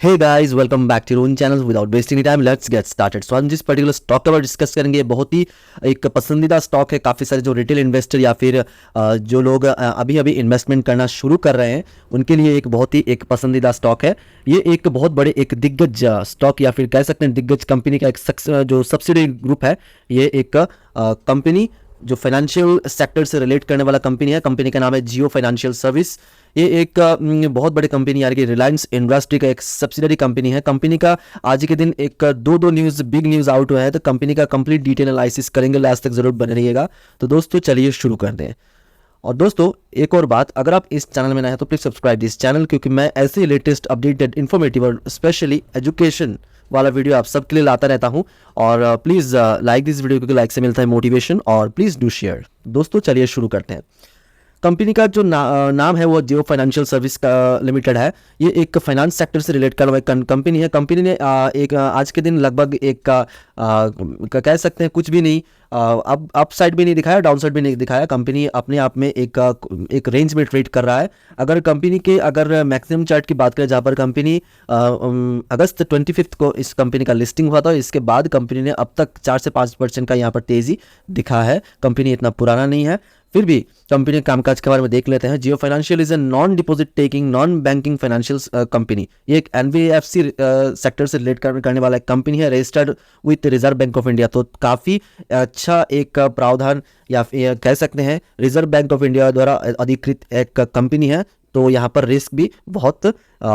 Hey guys, welcome back to your own channel. Without wasting any time, let's get started. So हम जिस particular stock के बारे में discuss करेंगे, बहुत ही एक पसंदीदा स्टॉक है। काफ़ी सारे जो रिटेल इन्वेस्टर या फिर जो लोग अभी अभी इन्वेस्टमेंट करना शुरू कर रहे हैं, उनके लिए एक बहुत ही एक पसंदीदा स्टॉक है। ये एक बहुत बड़े एक दिग्गज स्टॉक या फिर कह सकते हैं दिग्गज कंपनी का एक जो सब्सिडरी ग्रुप है। ये एक कंपनी जो फाइनेंशियल सेक्टर से रिलेट करने वाला कंपनी है। कंपनी का नाम है जियो फाइनेंशियल सर्विस। ये एक बहुत बड़ी कंपनी यानी कि रिलायंस इंडस्ट्री का एक सब्सिडरी कंपनी है। कंपनी का आज के दिन एक दो न्यूज़ बिग न्यूज़ आउट हुआ है, तो कंपनी का कंप्लीट डिटेल एनालिसिस करेंगे। लास्ट तक जरूर बने रहिएगा। तो दोस्तों चलिए शुरू कर दें। और दोस्तों एक और बात, अगर आप इस चैनल में नए हैं तो प्लीज़ सब्सक्राइब दिस चैनल, क्योंकि मैं ऐसे लेटेस्ट अपडेटेड इन्फॉर्मेटिव और स्पेशली एजुकेशन वाला वीडियो आप सबके लिए लाता रहता हूं। और प्लीज़ लाइक दिस वीडियो, क्योंकि लाइक से मिलता है मोटिवेशन, और प्लीज़ डू शेयर। दोस्तों चलिए शुरू करते हैं। कंपनी का जो नाम है वो जियो फाइनेंशियल सर्विस का लिमिटेड है। ये एक फाइनेंस सेक्टर से रिलेट कर कंपनी है। कंपनी ने एक आज के दिन लगभग एक कह सकते हैं कुछ भी नहीं, अब अप साइड भी नहीं दिखाया, डाउन साइड भी नहीं दिखाया। कंपनी अपने आप में एक रेंज में ट्रेड कर रहा है। अगर कंपनी के मैक्सिमम चार्ट की बात करें, जहाँ पर कंपनी अगस्त 25 को इस कंपनी का लिस्टिंग हुआ था, इसके बाद कंपनी ने अब तक 4 से 5% का यहाँ पर तेज़ी दिखा है। कंपनी इतना पुराना नहीं है, फिर भी कंपनी के कामकाज के बारे में देख लेते हैं। Jio financial is a non deposit taking non banking financial company. ये एक एनबीएफसी सेक्टर से रिलेट करने वाला एक कंपनी है, registered with reserve bank of India. तो काफ़ी अच्छा एक प्रावधान या कह सकते हैं रिजर्व बैंक ऑफ इंडिया द्वारा अधिकृत एक कंपनी है। तो यहाँ पर रिस्क भी बहुत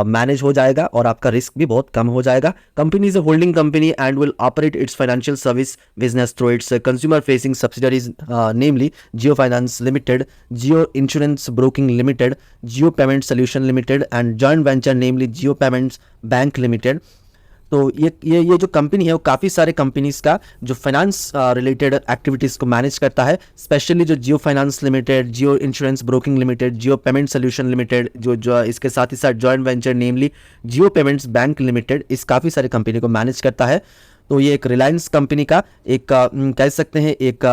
मैनेज हो जाएगा और आपका रिस्क भी बहुत कम हो जाएगा। Company is a holding company and will operate it's financial service business through it's consumer facing subsidiaries namely Jio finance limited, Jio insurance broking limited, Jio payment solution limited and joint venture namely Jio payments bank limited. तो ये जो company है वो काफ़ी सारे companies का जो finance related activities को मैनेज करता है। स्पेशली जो जियो फाइनेंस लिमिटेड, जियो इंश्योरेंस ब्रोकिंग लिमिटेड, जियो पेमेंट सोल्यूशन लिमिटेड, जो इसके साथ ही साथ जॉइंट वेंचर नेमली जियो पेमेंट्स बैंक लिमिटेड, इस काफ़ी सारे कंपनी को मैनेज करता है। तो ये एक रिलायंस कंपनी का एक कह सकते हैं एक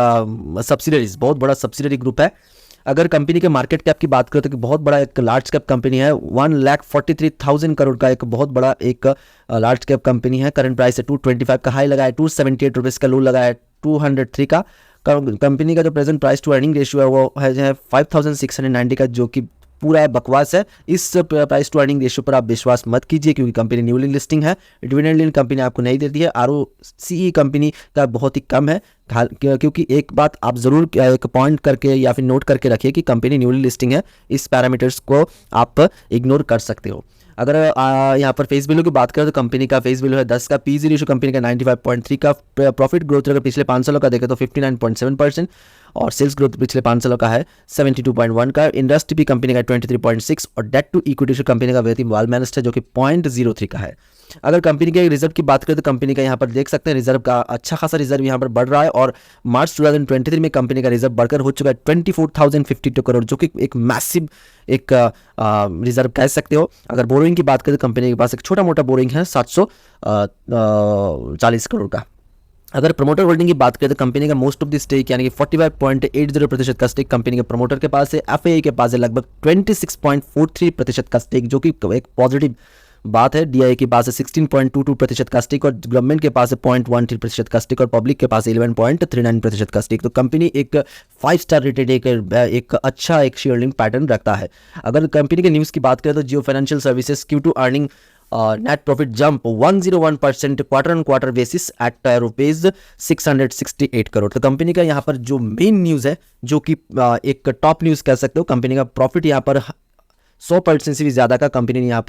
सब्सिडरीज, बहुत बड़ा सब्सिडरी ग्रुप है। अगर कंपनी के मार्केट कैप की बात करें तो बहुत बड़ा एक लार्ज कैप कंपनी है। 1,43,000 करोड़ का एक बहुत बड़ा एक लार्ज कैप कंपनी है। करंट प्राइस है 225 का हाई लगाया, 278 रुपीज़ का लो लगाया, 203 का। कंपनी का जो present price to earning ratio है वो है 5,690 का, जो कि पूरा बकवास है। इस प्राइस टू अर्निंग रेशियो पर आप विश्वास मत कीजिए, क्योंकि कंपनी न्यूली लिस्टिंग है। डिविडेंड कंपनी आपको नहीं देती है। आरओसीई कंपनी का बहुत ही कम है, क्योंकि एक बात आप ज़रूर एक पॉइंट करके या फिर नोट करके रखिए कि कंपनी न्यूली लिस्टिंग है। इस पैरामीटर्स को आप इग्नोर कर सकते हो। अगर यहाँ पर फेस वैल्यू की बात करें तो कंपनी का फेस वैल्यू है 10 का, पी/ई रेशियो कंपनी का 95.3 का, प्रॉफिट ग्रोथ अगर पिछले 5 सालों का देखें तो 59.7%, और सेल्स ग्रोथ पिछले 5 सालों का है 72.1 का। इंडस्ट्री भी कंपनी का 23.6, और debt to equity ratio company का वेरी वेल मैनेज्ड है, जो कि 0.03 का है। अगर कंपनी के रिजर्व की बात करें तो कंपनी का यहाँ पर देख सकते हैं रिजर्व का अच्छा खासा रिजर्व यहाँ पर बढ़ रहा है, और मार्च 2023 में कंपनी का रिजर्व बढ़कर हो चुका है 24,052 करोड़, जो कि एक मैसिव एक रिजर्व कह सकते हो। अगर बोरिंग की बात करें तो कंपनी के पास एक छोटा मोटा बोरिंग है 740 करोड़ का। अगर प्रमोटर होल्डिंग की बात करें तो कंपनी का मोस्ट ऑफ द स्टेक यानी कि 45.80% का स्टेक कंपनी के प्रमोटर के पास है। एफआईआई के पास है लगभग 26.43% का स्टेक, जो कि एक पॉजिटिव बात है। डीआई के पास है 16.22% का स्टेक, और गवर्नमेंट के पास है 0.13% का स्टेक, और पब्लिक के पास 11.39% का स्टेक। तो कंपनी एक 5 स्टार रेटेड एक अच्छा एक शेयरहोल्डिंग पैटर्न रखता है। अगर कंपनी के न्यूज़ की बात करें तो Jio financial services Q2 earning net profit jump 101% quarter on quarter basis at ₹668 crore. तो कंपनी का यहाँ पर जो मेन न्यूज़ है, जो कि एक टॉप न्यूज़ कह सकते हो, कंपनी का प्रॉफिट यहाँ पर 100% से भी ज़्यादा का कंपनी ने यहाँ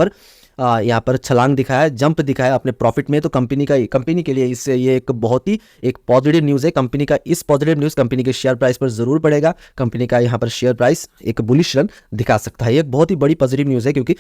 पर छलांग दिखाया, जंप दिखाया अपने प्रॉफिट में। तो कंपनी के लिए इससे ये एक बहुत ही एक पॉजिटिव न्यूज़ है। कंपनी का इस पॉजिटिव न्यूज़ कंपनी के शेयर प्राइस पर ज़रूर पड़ेगा। कंपनी का यहाँ पर शेयर प्राइस एक बुलिश रन दिखा सकता है। ये एक बहुत ही बड़ी पॉजिटिव न्यूज़ है, क्योंकि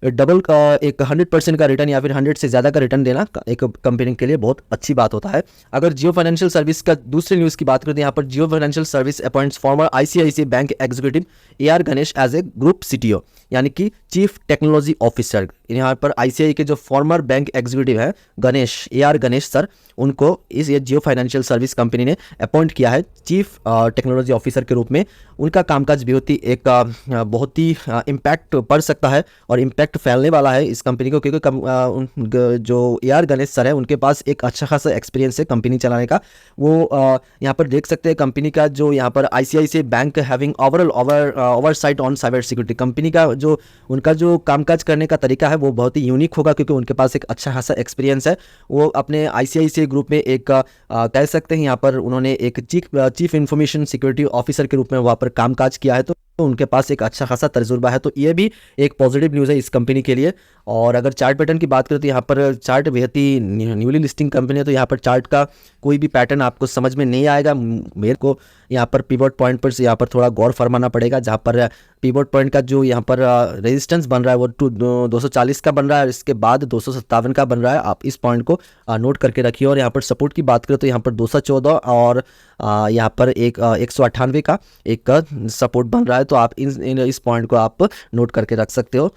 डबल का एक 100% का रिटर्न या फिर 100 से ज़्यादा का रिटर्न देना एक कंपनी के लिए बहुत अच्छी बात होता है। अगर जियो फाइनेंशियल सर्विस का दूसरे न्यूज़ की बात करें तो यहाँ पर Jio financial service appoints former ICICI bank executive AR Ganesh as a group CTO, यानी कि चीफ टेक्नोलॉजी ऑफिसर। यहाँ पर ICICI के जो फॉर्मर बैंक एग्जीक्यूटिव है गणेश AR गणेश सर, उनको इस ये जियो फाइनेंशियल सर्विस कंपनी ने अपॉइंट किया है चीफ टेक्नोलॉजी ऑफिसर के रूप में। उनका कामकाज बहुत ही इम्पैक्ट पड़ सकता है और इम्पैक्ट फैलने वाला है इस कंपनी को, क्योंकि जो AR गणेश सर है उनके पास एक अच्छा खासा एक्सपीरियंस है कंपनी चलाने का। वो यहाँ पर देख सकते हैं कंपनी का जो यहाँ पर ICICI bank having overall oversight on cyber security, company का जो उनका जो कामकाज करने का तरीका है वो बहुत ही यूनिक होगा, क्योंकि उनके पास एक अच्छा खासा एक्सपीरियंस है। वो अपने ICICI ग्रुप में एक कह सकते हैं यहाँ पर उन्होंने एक चीफ इंफॉर्मेशन सिक्योरिटी ऑफिसर के रूप में वहाँ पर कामकाज किया है, तो उनके पास एक अच्छा खासा तजुर्बा है। तो ये भी एक पॉजिटिव न्यूज़ है इस कंपनी के लिए। और अगर चार्ट पैटर्न की बात करें तो यहाँ पर चार्ट बेहद ही न्यूली लिस्टिंग कंपनी है, तो यहाँ पर चार्ट का कोई भी पैटर्न आपको समझ में नहीं आएगा। मेरे को यहाँ पर पिवट पॉइंट पर से यहाँ पर थोड़ा गौर फरमाना पड़ेगा, जहाँ पर पिवट पॉइंट का जो यहाँ पर रेजिस्टेंस बन रहा है वो 240 का बन रहा है, इसके बाद 257 का बन रहा है। आप इस पॉइंट को नोट करके रखिए। और यहाँ पर सपोर्ट की बात करें तो यहाँ पर 214 और यहाँ पर 198 का एक सपोर्ट बन रहा है, तो आप इस पॉइंट को आप नोट करके रख सकते हो।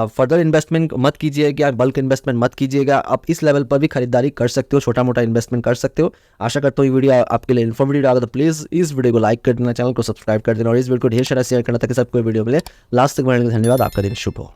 फर्दर इन्वेस्टमेंट मत कीजिएगा, बल्क इन्वेस्टमेंट मत कीजिएगा। आप इस लेवल पर भी खरीदारी कर सकते हो, छोटा मोटा इन्वेस्टमेंट कर सकते हो। आशा करता हूँ ये वीडियो आपके लिए इन्फॉर्मेटिव रहा, तो प्लीज़ इस वीडियो को लाइक कर देना, चैनल को सब्सक्राइब कर देना और इस वीडियो को ढेर सारा शेयर करना ताकि सबको वीडियो मिले। लास्ट तक बढ़ने के धन्यवाद। आपका दिन शुभ हो।